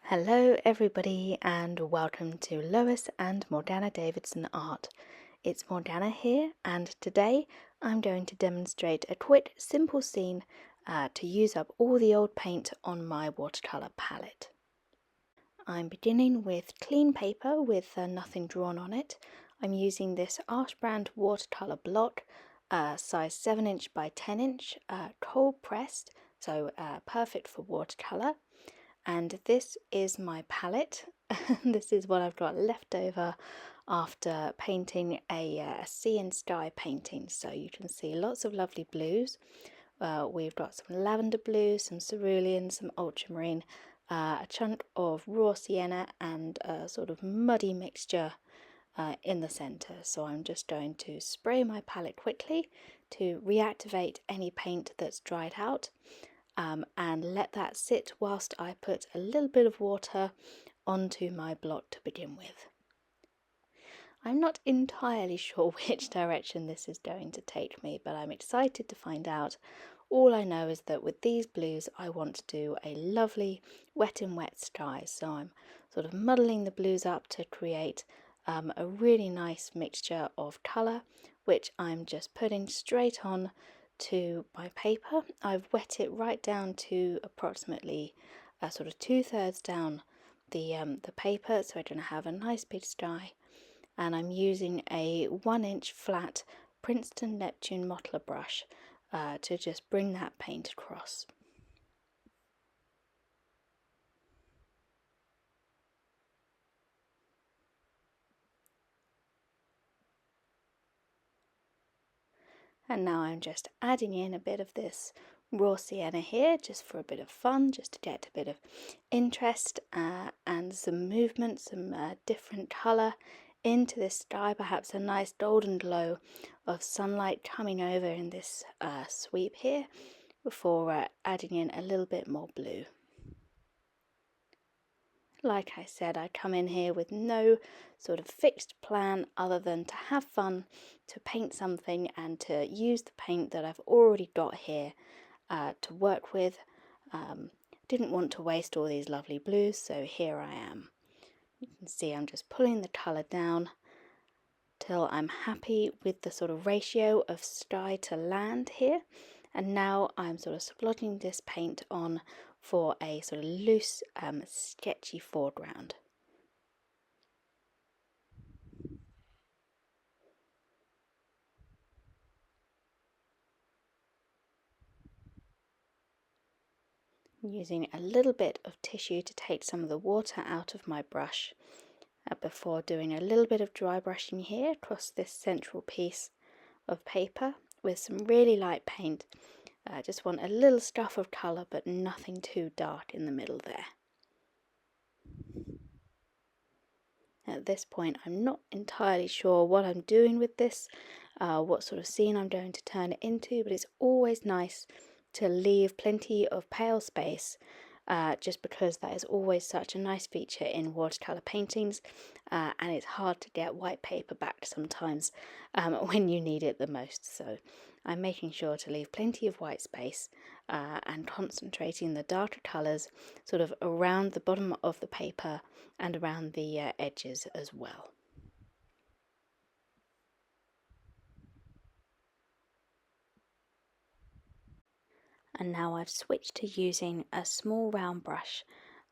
Hello everybody and welcome to Lois and Morgana Davidson Art. It's Morgana here and today I'm going to demonstrate a quick simple scene to use up all the old paint on my watercolour palette. I'm beginning with clean paper with nothing drawn on it. I'm using this Arsh brand watercolour block, size 7" by 10", cold pressed, so perfect for watercolour. And this is my palette. This is what I've got left over after painting a sea and sky painting. So you can see lots of lovely blues. We've got some lavender blue, some cerulean, some ultramarine, a chunk of raw sienna and a sort of muddy mixture in the centre. So I'm just going to spray my palette quickly to reactivate any paint that's dried out. And let that sit whilst I put a little bit of water onto my block to begin with. I'm not entirely sure which direction this is going to take me, but I'm excited to find out. All I know is that with these blues I want to do a lovely wet and wet sky, so I'm sort of muddling the blues up to create a really nice mixture of colour, which I'm just putting straight on to my paper. I've wet it right down to approximately sort of 2/3 down the paper, so I'm going to have a nice big sky. And I'm using a 1" flat Princeton Neptune modeler brush to just bring that paint across. And now I'm just adding in a bit of this raw sienna here, just for a bit of fun, just to get a bit of interest and some movement, some different colour into this sky, perhaps a nice golden glow of sunlight coming over in this sweep here, before adding in a little bit more blue. Like I said, I come in here with no sort of fixed plan other than to have fun, to paint something and to use the paint that I've already got here to work with. Didn't want to waste all these lovely blues, so here I am. You can see I'm just pulling the colour down till I'm happy with the sort of ratio of sky to land here. And now I'm sort of splotting this paint on for a sort of loose, sketchy foreground. Using a little bit of tissue to take some of the water out of my brush before doing a little bit of dry brushing here across this central piece of paper with some really light paint. I just want a little scuff of colour, but nothing too dark in the middle there. At this point I'm not entirely sure what I'm doing with this, what sort of scene I'm going to turn it into, but it's always nice to leave plenty of pale space, just because that is always such a nice feature in watercolour paintings, and it's hard to get white paper back sometimes when you need it the most. So I'm making sure to leave plenty of white space and concentrating the darker colours sort of around the bottom of the paper and around the edges as well. And now I've switched to using a small round brush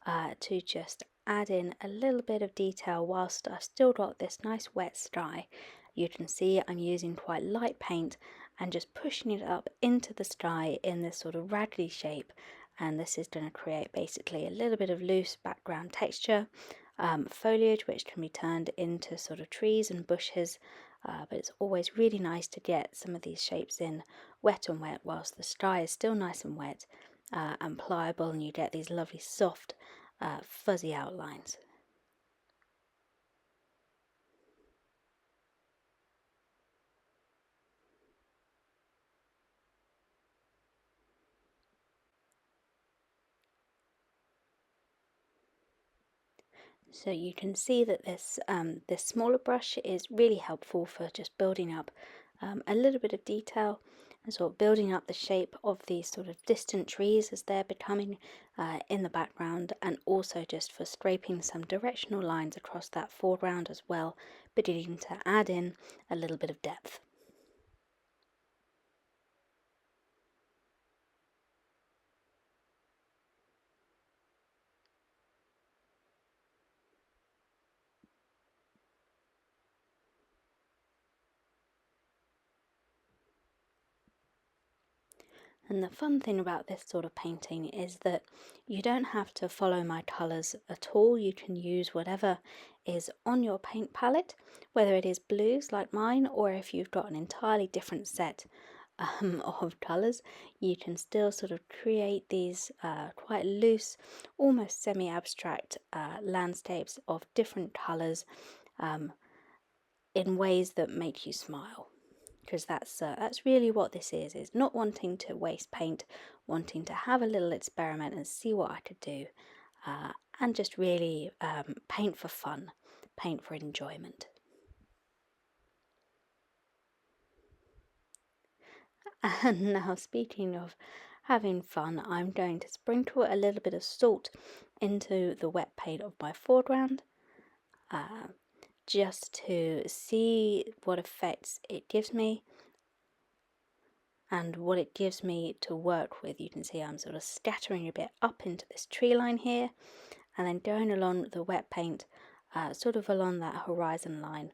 to just add in a little bit of detail whilst I've still got this nice wet sky. You can see I'm using quite light paint and just pushing it up into the sky in this sort of raggedy shape, and this is going to create basically a little bit of loose background texture, foliage which can be turned into sort of trees and bushes. But it's always really nice to get some of these shapes in wet and wet whilst the sky is still nice and wet and pliable, and you get these lovely soft fuzzy outlines. So you can see that this smaller brush is really helpful for just building up a little bit of detail, and sort of building up the shape of these sort of distant trees as they're becoming in the background, and also just for scraping some directional lines across that foreground as well, beginning to add in a little bit of depth. And the fun thing about this sort of painting is that you don't have to follow my colours at all. You can use whatever is on your paint palette, whether it is blues like mine, or if you've got an entirely different set of colours, you can still sort of create these quite loose, almost semi-abstract landscapes of different colours in ways that make you smile. Because that's really what this is not wanting to waste paint, wanting to have a little experiment and see what I could do, and just really paint for fun, paint for enjoyment. And now, speaking of having fun, I'm going to sprinkle a little bit of salt into the wet paint of my foreground, just to see what effects it gives me and what it gives me to work with. You can see I'm sort of scattering a bit up into this tree line here, and then going along the wet paint, sort of along that horizon line.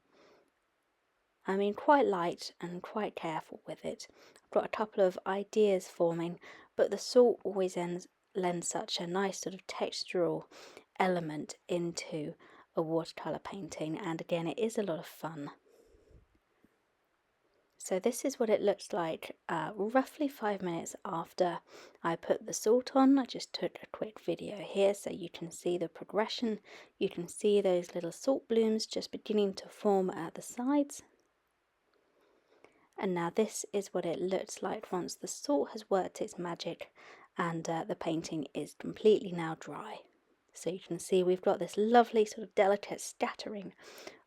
I mean, quite light and quite careful with it. I've got a couple of ideas forming, but the salt always lends such a nice sort of textural element into a watercolour painting, and again, it is a lot of fun. So this is what it looks like roughly 5 minutes after I put the salt on. I just took a quick video here so you can see the progression. You can see those little salt blooms just beginning to form at the sides. And now this is what it looks like once the salt has worked its magic and the painting is completely now dry. So you can see we've got this lovely sort of delicate scattering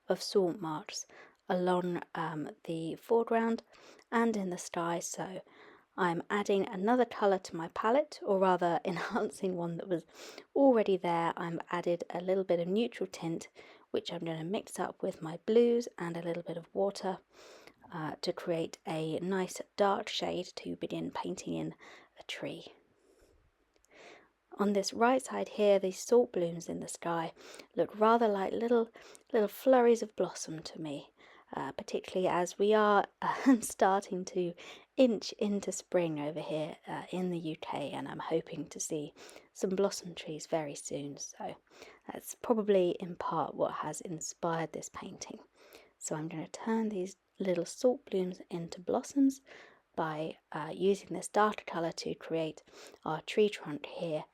of salt marks along the foreground and in the sky. So I'm adding another colour to my palette, or rather enhancing one that was already there. I'm added a little bit of neutral tint, which I'm going to mix up with my blues and a little bit of water to create a nice dark shade to begin painting in a tree. On this right side here, these salt blooms in the sky look rather like little flurries of blossom to me, particularly as we are starting to inch into spring over here in the UK, and I'm hoping to see some blossom trees very soon. So that's probably in part what has inspired this painting. So I'm going to turn these little salt blooms into blossoms by using this darker colour to create our tree trunk here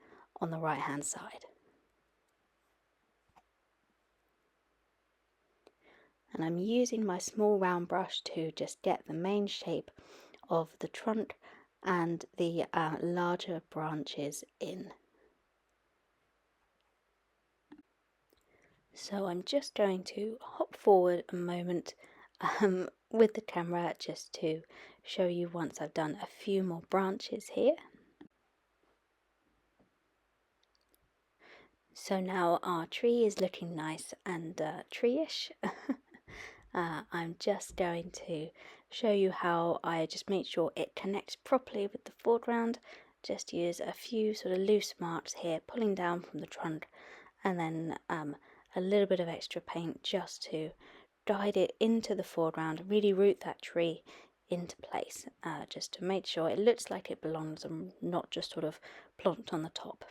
on the right hand side. And I'm using my small round brush to just get the main shape of the trunk and the larger branches in. So I'm just going to hop forward a moment with the camera just to show you once I've done a few more branches here. So now our tree is looking nice and tree-ish. I'm just going to show you how I just make sure it connects properly with the foreground. Just use a few sort of loose marks here, pulling down from the trunk, and then a little bit of extra paint just to guide it into the foreground, really root that tree into place, just to make sure it looks like it belongs and not just sort of plonked on the top.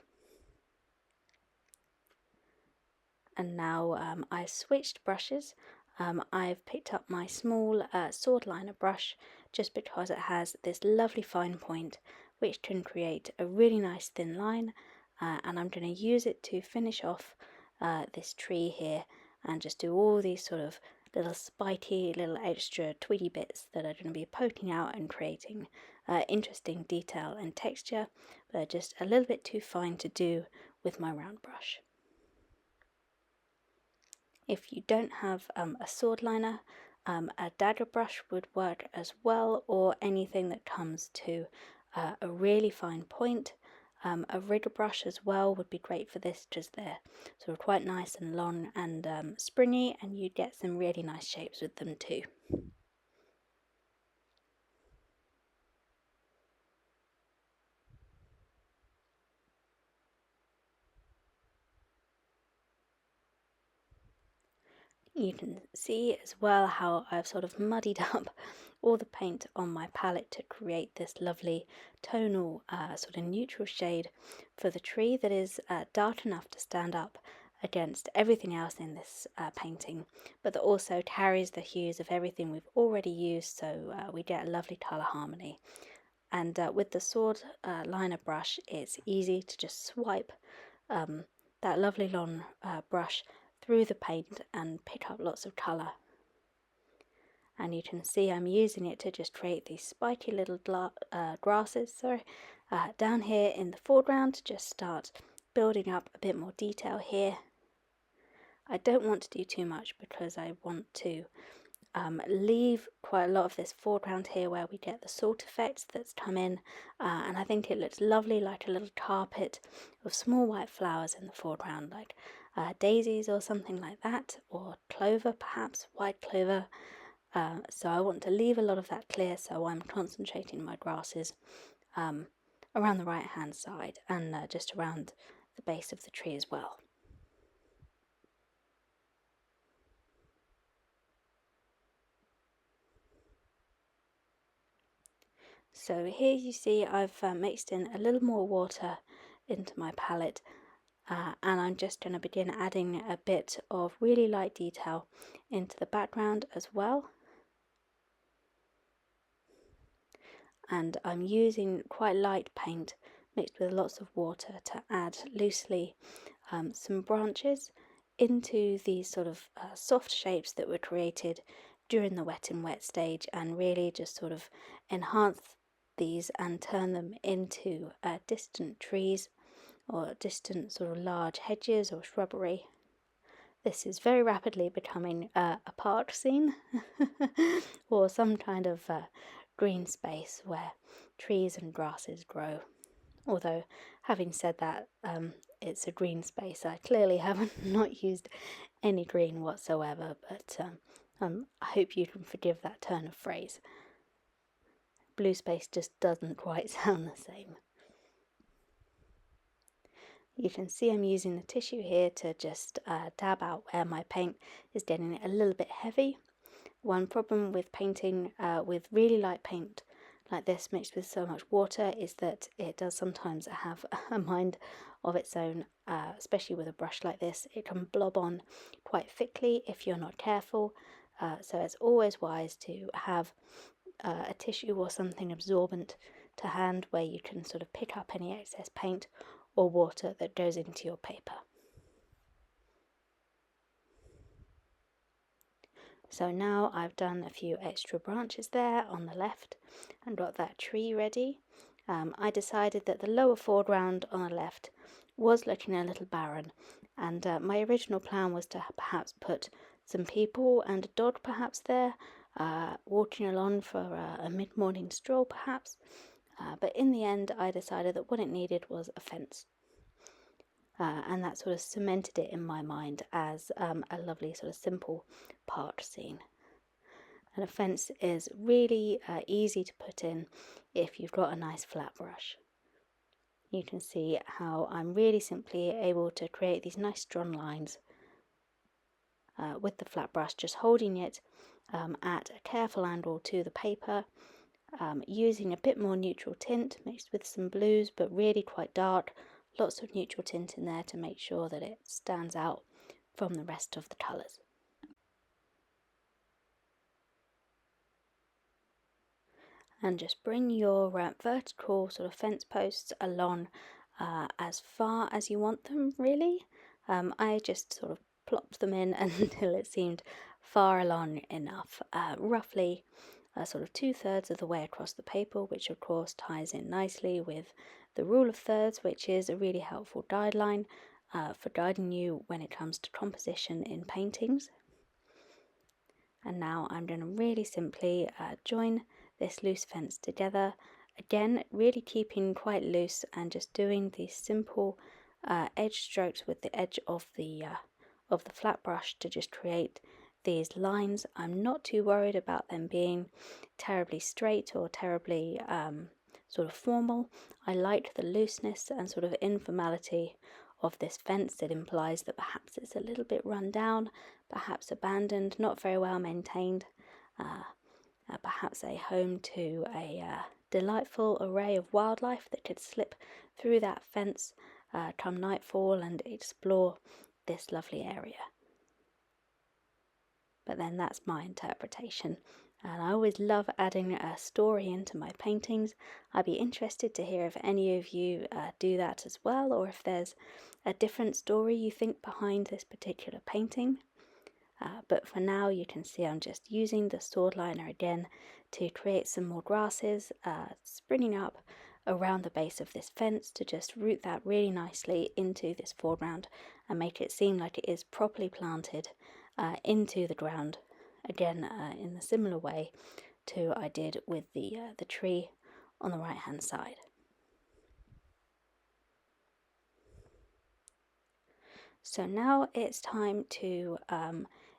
And now I switched brushes. I've picked up my small sword liner brush just because it has this lovely fine point which can create a really nice thin line, and I'm going to use it to finish off this tree here and just do all these sort of little spiky little extra twiggy bits that are going to be poking out and creating interesting detail and texture, but just a little bit too fine to do with my round brush. If you don't have a sword liner, A dagger brush would work as well, or anything that comes to a really fine point. A rigger brush as well would be great for this, just they're sort of quite nice and long and springy, and you'd get some really nice shapes with them too. You can see as well how I've sort of muddied up all the paint on my palette to create this lovely tonal sort of neutral shade for the tree that is dark enough to stand up against everything else in this painting, but that also carries the hues of everything we've already used, so we get a lovely colour harmony. And with the sword liner brush, it's easy to just swipe that lovely long brush through the paint and pick up lots of colour. And you can see I'm using it to just create these spiky little grasses down here in the foreground to just start building up a bit more detail here. I don't want to do too much because I want to leave quite a lot of this foreground here where we get the salt effects that's come in, and I think it looks lovely, like a little carpet of small white flowers in the foreground, like daisies or something like that, or clover perhaps, white clover. So I want to leave a lot of that clear, so I'm concentrating my grasses around the right hand side and just around the base of the tree as well. So here you see I've mixed in a little more water into my palette, and I'm just going to begin adding a bit of really light detail into the background as well. And I'm using quite light paint mixed with lots of water to add loosely some branches into these sort of soft shapes that were created during the wet and wet stage, and really just sort of enhance these and turn them into distant trees or distant sort of large hedges or shrubbery. This is very rapidly becoming a park scene or some kind of green space where trees and grasses grow. Although, having said that, it's a green space. I clearly haven't not used any green whatsoever, but I hope you can forgive that turn of phrase. Blue space just doesn't quite sound the same. You can see I'm using the tissue here to just dab out where my paint is getting a little bit heavy. One problem with painting with really light paint like this mixed with so much water is that it does sometimes have a mind of its own, especially with a brush like this. It can blob on quite thickly if you're not careful, so it's always wise to have a tissue or something absorbent to hand where you can sort of pick up any excess paint or water that goes into your paper. So now I've done a few extra branches there on the left and got that tree ready. I decided that the lower foreground on the left was looking a little barren, and my original plan was to perhaps put some people and a dog perhaps there, walking along for a mid-morning stroll perhaps, but in the end I decided that what it needed was a fence. And that sort of cemented it in my mind as a lovely sort of simple park scene. And a fence is really easy to put in if you've got a nice flat brush. You can see how I'm really simply able to create these nice strong lines with the flat brush, just holding it at a careful angle to the paper, using a bit more neutral tint mixed with some blues, but really quite dark. Lots of neutral tint in there to make sure that it stands out from the rest of the colours. And just bring your vertical sort of fence posts along as far as you want them, really. I just sort of plopped them in until it seemed far along enough, roughly sort of 2/3 of the way across the paper, which of course ties in nicely with the rule of thirds, which is a really helpful guideline for guiding you when it comes to composition in paintings. And now I'm going to really simply join this loose fence together. Again, really keeping quite loose and just doing these simple edge strokes with the edge of the flat brush to just create these lines. I'm not too worried about them being terribly straight or terribly sort of formal. I like the looseness and sort of informality of this fence. It implies that perhaps it's a little bit run down, perhaps abandoned, not very well maintained, perhaps a home to a delightful array of wildlife that could slip through that fence come nightfall and explore this lovely area. But then that's my interpretation. And I always love adding a story into my paintings. I'd be interested to hear if any of you do that as well, or if there's a different story you think behind this particular painting. But for now, you can see I'm just using the sword liner again to create some more grasses springing up around the base of this fence to just root that really nicely into this foreground and make it seem like it is properly planted into the ground, again in a similar way to I did with the tree on the right hand side. So now it's time to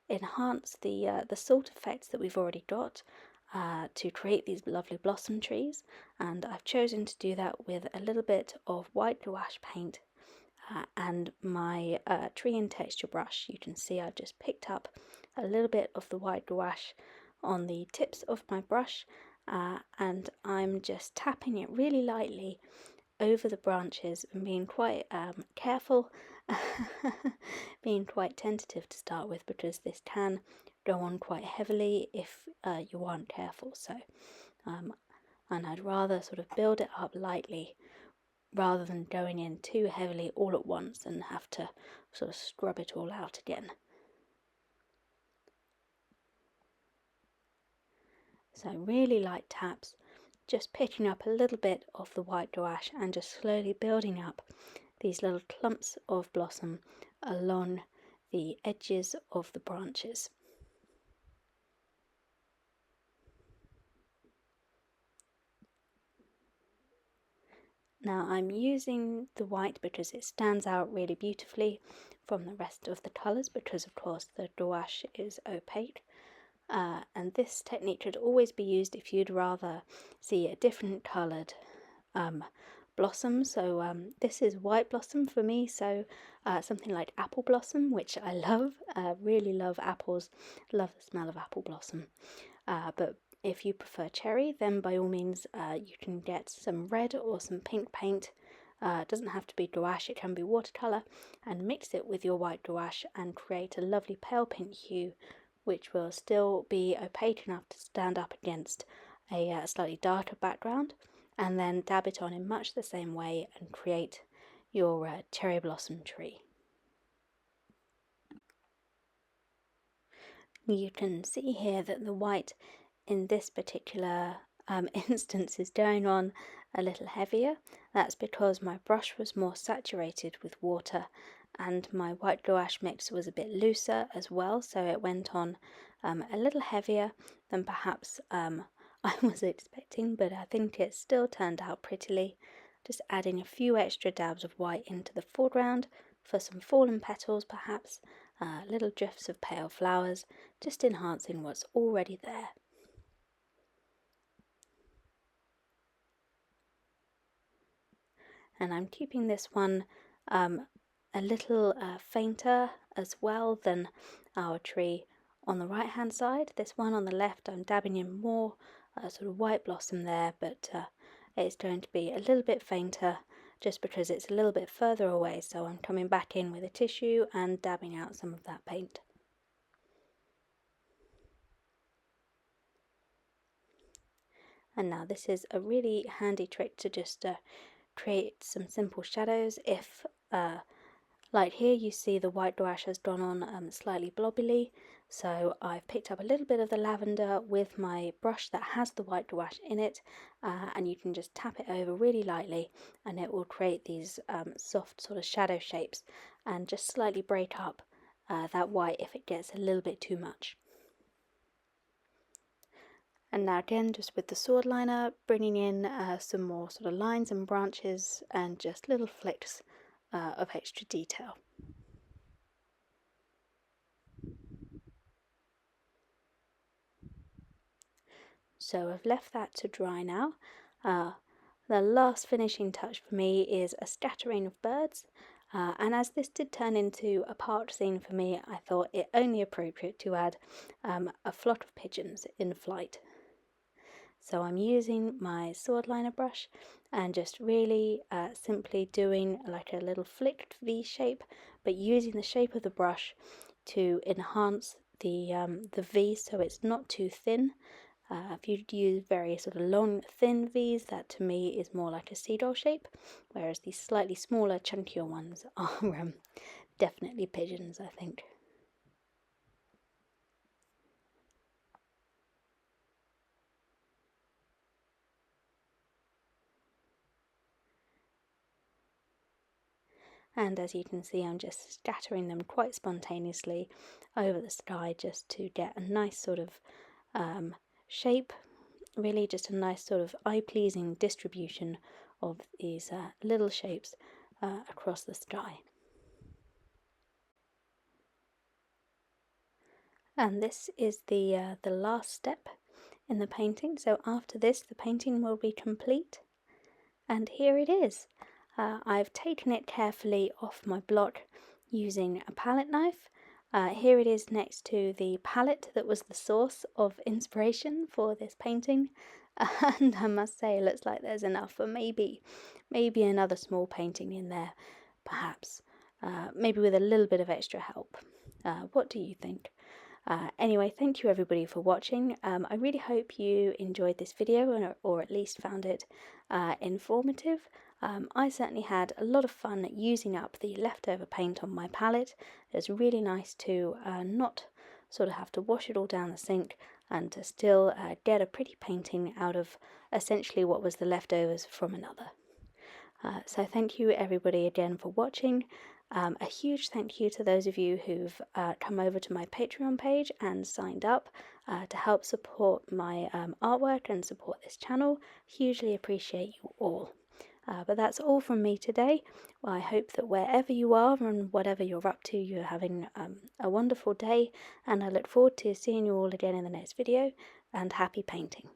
enhance the salt effects that we've already got to create these lovely blossom trees, and I've chosen to do that with a little bit of white gouache paint and my tree and texture brush. You can see I've just picked up a little bit of the white gouache on the tips of my brush and I'm just tapping it really lightly over the branches and being quite careful, being quite tentative to start with, because this can go on quite heavily if you aren't careful. So, and I'd rather sort of build it up lightly rather than going in too heavily all at once and have to sort of scrub it all out again. So really light taps, just picking up a little bit of the white gouache and just slowly building up these little clumps of blossom along the edges of the branches. Now I'm using the white because it stands out really beautifully from the rest of the colours, because of course the gouache is opaque. And this technique should always be used if you'd rather see a different coloured blossom. So this is white blossom for me, so something like apple blossom, which I love, really love apples, love the smell of apple blossom. But if you prefer cherry, then by all means you can get some red or some pink paint. It doesn't have to be gouache, it can be watercolour, and mix it with your white gouache and create a lovely pale pink hue, which will still be opaque enough to stand up against a slightly darker background, and then dab it on in much the same way and create your cherry blossom tree. You can see here that the white in this particular instance is going on a little heavier. That's because my brush was more saturated with water and my white gouache mix was a bit looser as well, so it went on a little heavier than perhaps I was expecting, but I think it still turned out prettily. Just adding a few extra dabs of white into the foreground for some fallen petals perhaps, little drifts of pale flowers, just enhancing what's already there. And I'm keeping this one a little fainter as well than our tree on the right hand side. This one on the left, I'm dabbing in more sort of white blossom there, but it's going to be a little bit fainter just because it's a little bit further away, so I'm coming back in with a tissue and dabbing out some of that paint. And now this is a really handy trick to just create some simple shadows. If like here you see the white gouache has gone on slightly blobbily, so I've picked up a little bit of the lavender with my brush that has the white gouache in it, and you can just tap it over really lightly and it will create these soft sort of shadow shapes and just slightly break up that white if it gets a little bit too much. And now again, just with the sword liner, bringing in some more sort of lines and branches and just little flicks of extra detail. So I've left that to dry now. The last finishing touch for me is a scattering of birds, and as this did turn into a park scene for me, I thought it only appropriate to add a flock of pigeons in flight. So I'm using my sword liner brush and just really simply doing like a little flicked V shape, but using the shape of the brush to enhance the V so it's not too thin. If you use very sort of long, thin V's, that to me is more like a seagull shape, whereas these slightly smaller, chunkier ones are definitely pigeons, I think. And as you can see, I'm just scattering them quite spontaneously over the sky just to get a nice sort of shape, really just a nice sort of eye-pleasing distribution of these little shapes across the sky. And this is the last step in the painting. So after this, the painting will be complete. And here it is. I've taken it carefully off my block using a palette knife. Here it is next to the palette that was the source of inspiration for this painting. And I must say, it looks like there's enough for maybe another small painting in there, perhaps. Maybe with a little bit of extra help. What do you think? Anyway, thank you everybody for watching. I really hope you enjoyed this video or at least found it informative. I certainly had a lot of fun using up the leftover paint on my palette. It's really nice to not sort of have to wash it all down the sink and to still get a pretty painting out of essentially what was the leftovers from another. So thank you everybody again for watching. A huge thank you to those of you who've come over to my Patreon page and signed up to help support my artwork and support this channel. Hugely appreciate you all. But that's all from me today. Well, I hope that wherever you are and whatever you're up to, you're having a wonderful day, and I look forward to seeing you all again in the next video, and happy painting.